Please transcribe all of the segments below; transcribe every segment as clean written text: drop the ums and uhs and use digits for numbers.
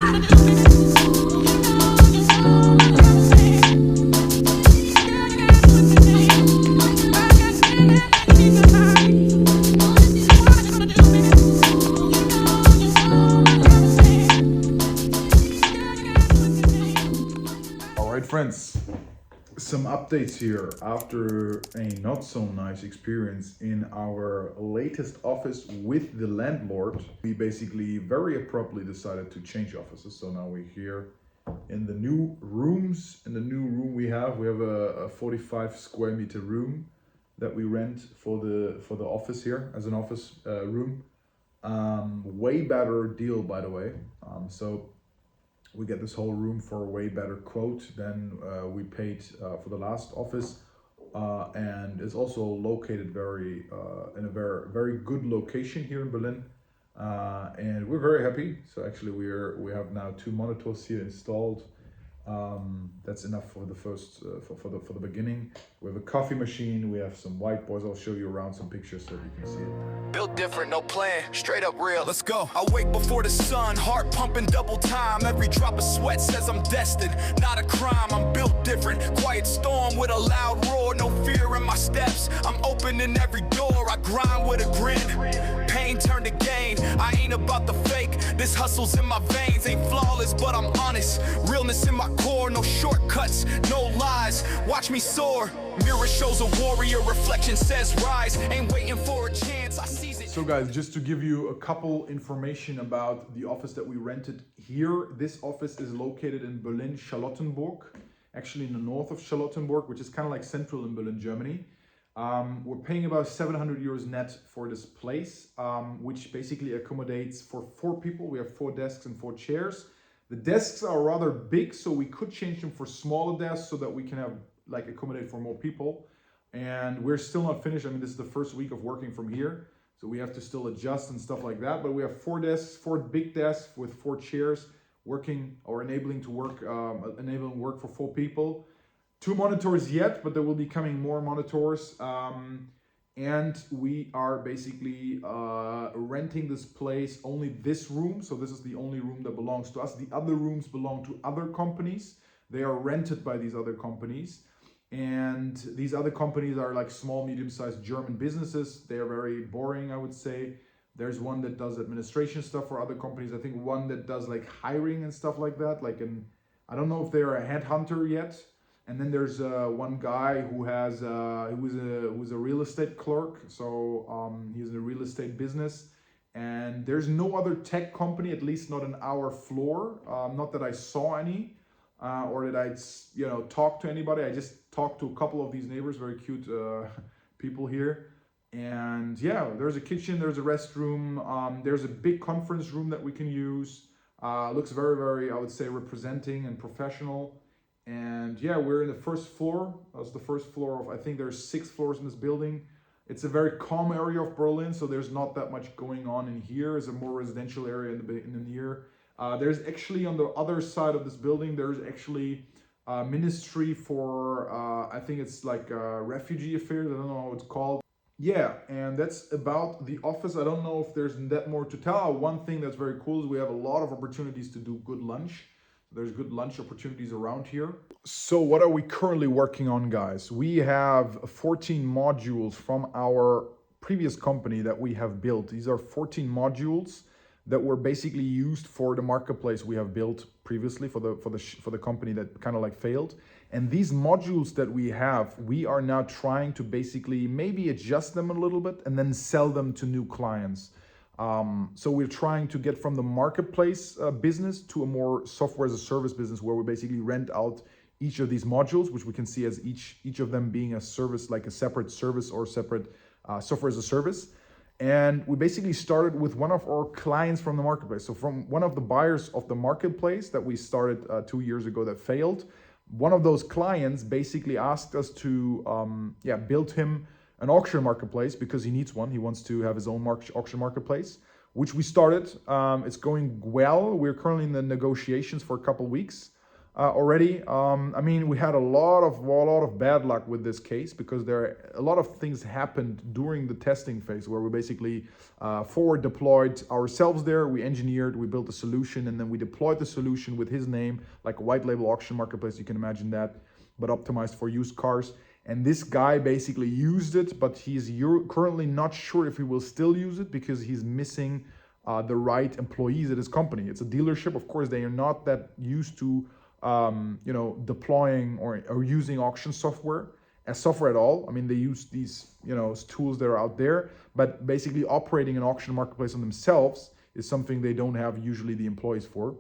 All right, friends, some updates here after a not so nice experience in our latest office with the landlord. We basically very abruptly decided to change offices, so now we're here in the new rooms. In the new room we have a 45 square meter room that we rent for the office here as an office room. Way better deal, by the way. So we get this whole room for a way better quote than we paid for the last office, and it's also located in a very good location here in Berlin, and we're very happy. So actually we have now 2 monitors here installed. That's enough for the first for the beginning. We have a coffee machine, we have some whiteboards. I'll show you around some pictures so you can see it. Built different, no plan, straight up real. Let's go. I wake before the sun, heart pumping double time. Every drop of sweat says I'm destined, not a crime. I'm built different, quiet storm with a loud roar. No fear in my steps, I'm opening every door. I grind with a grin, pain turned to gain. I ain't about the fake, this hustle's in my veins. Ain't flawless, but I'm honest. Realness in my core, no shortcuts, no lies. Watch me soar. Mirror shows a warrior, reflection says rise. Ain't waiting for a chance, I seize it. So guys, just to give you a couple information about the office that we rented here. This office is located in Berlin, Charlottenburg, actually in the north of Charlottenburg, which is kind of like central in Berlin, Germany. We're paying about 700 euros net for this place, which basically accommodates for 4 people. We have 4 desks and 4 chairs. The desks are rather big, so we could change them for smaller desks so that we can have accommodate for more people. And we're still not finished. I mean, this is the first week of working from here, so we have to still adjust and stuff like that. But we have 4 desks, 4 big desks with 4 chairs working or enabling work for 4 people. 2 monitors yet, but there will be coming more monitors. And we are basically renting this place, only this room. So this is the only room that belongs to us. The other rooms belong to other companies. They are rented by these other companies. And these other companies are like small, medium-sized German businesses. They are very boring, I would say. There's one that does administration stuff for other companies. I think one that does like hiring and stuff like that. I don't know if they're a headhunter yet. And then there's one guy who was a real estate clerk. So he's in a real estate business. And there's no other tech company, at least not on our floor. Not that I saw any. Or that I talked to anybody. I just talked to a couple of these neighbors, very cute people here. And yeah, there's a kitchen, there's a restroom, there's a big conference room that we can use. Looks very, very, I would say, representing and professional. And yeah, we're in the first floor. That's the first floor of, I think there's 6 floors in this building. It's a very calm area of Berlin, so there's not that much going on in here. It's a more residential area in here. There's actually on the other side of this building, there's actually a ministry for, I think it's like refugee affairs. I don't know how it's called. Yeah, and that's about the office. I don't know if there's that more to tell. One thing that's very cool is we have a lot of opportunities to do good lunch. There's good lunch opportunities around here. So what are we currently working on, guys? We have 14 modules from our previous company that we have built. These are 14 modules that were basically used for the marketplace we have built previously for the company that kind of like failed. And these modules that we have, we are now trying to basically maybe adjust them a little bit and then sell them to new clients. So we're trying to get from the marketplace business to a more software as a service business where we basically rent out each of these modules, which we can see as each of them being a service, like a separate service or separate software as a service. And we basically started with one of our clients from the marketplace. So from one of the buyers of the marketplace that we started 2 years ago that failed, one of those clients basically asked us to build him an auction marketplace because he needs one. He wants to have his own auction marketplace, which we started. It's going well. We're currently in the negotiations for a couple weeks. already. I mean, we had a lot of bad luck with this case because a lot of things happened during the testing phase where we basically forward deployed ourselves there. We engineered, we built a solution, and then we deployed the solution with his name, like a white label auction marketplace. You can imagine that, but optimized for used cars. And this guy basically used it, but he's currently not sure if he will still use it because he's missing the right employees at his company. It's a dealership. Of course, they are not that used to deploying or using auction software as software at all. I mean, they use these, tools that are out there, but basically operating an auction marketplace on themselves is something they don't have usually the employees for.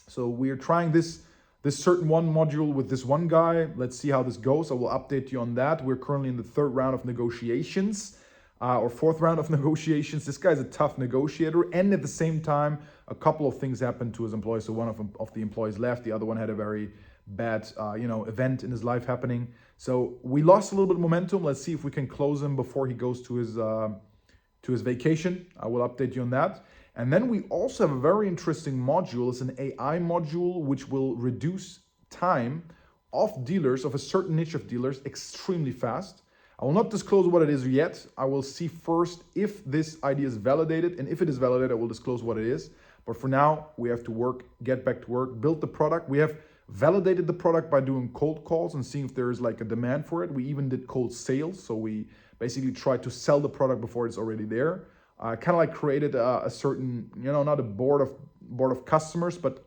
So we're trying this certain one module with this one guy. Let's see how this goes. I will update you on that. We're currently in the third round of negotiations. Or fourth round of negotiations. This guy's a tough negotiator, and at the same time, a couple of things happened to his employees. So one of the employees left. The other one had a very bad, event in his life happening. So we lost a little bit of momentum. Let's see if we can close him before he goes to his vacation. I will update you on that. And then we also have a very interesting module. It's an AI module which will reduce time of dealers, of a certain niche of dealers, extremely fast. I will not disclose what it is yet. I will see first if this idea is validated, and if it is validated, I will disclose what it is. But for now, we have to get back to work, build the product. We have validated the product by doing cold calls and seeing if there is like a demand for it. We even did cold sales, so we basically tried to sell the product before it's already there. Kind of like created a certain, not a board of customers, but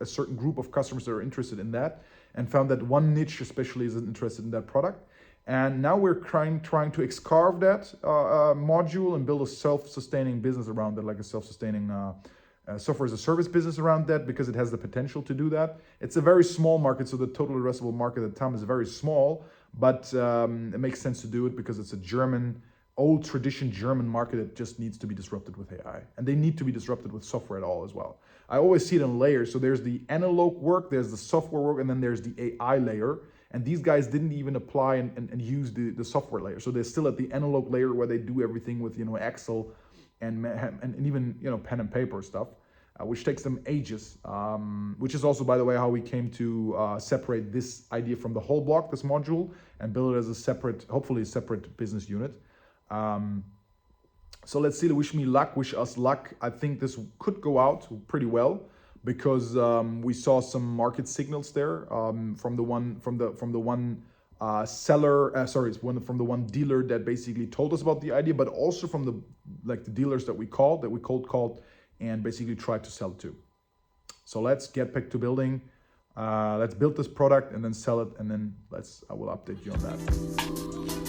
a certain group of customers that are interested in that, and found that one niche especially is interested in that product. And now we're trying to excarve that module and build a self-sustaining business around it, like a self-sustaining software as a service business around that, because it has the potential to do that. It's a very small market, so the total addressable market at the time is very small, but it makes sense to do it because it's a old tradition German market that just needs to be disrupted with AI. And they need to be disrupted with software at all as well. I always see it in layers. So there's the analog work, there's the software work, and then there's the AI layer. And these guys didn't even apply and use the software layer. So they're still at the analog layer where they do everything with, Excel and even, pen and paper stuff, which takes them ages. Which is also, by the way, how we came to separate this idea from the whole block, this module, and build it as a separate, hopefully a separate business unit. So let's see, wish us luck. I think this could go out pretty well, because we saw some market signals there from the one dealer that basically told us about the idea, but also from the dealers that we cold called and basically tried to sell it to. So let's get back to building. Let's build this product and then sell it, and then I will update you on that.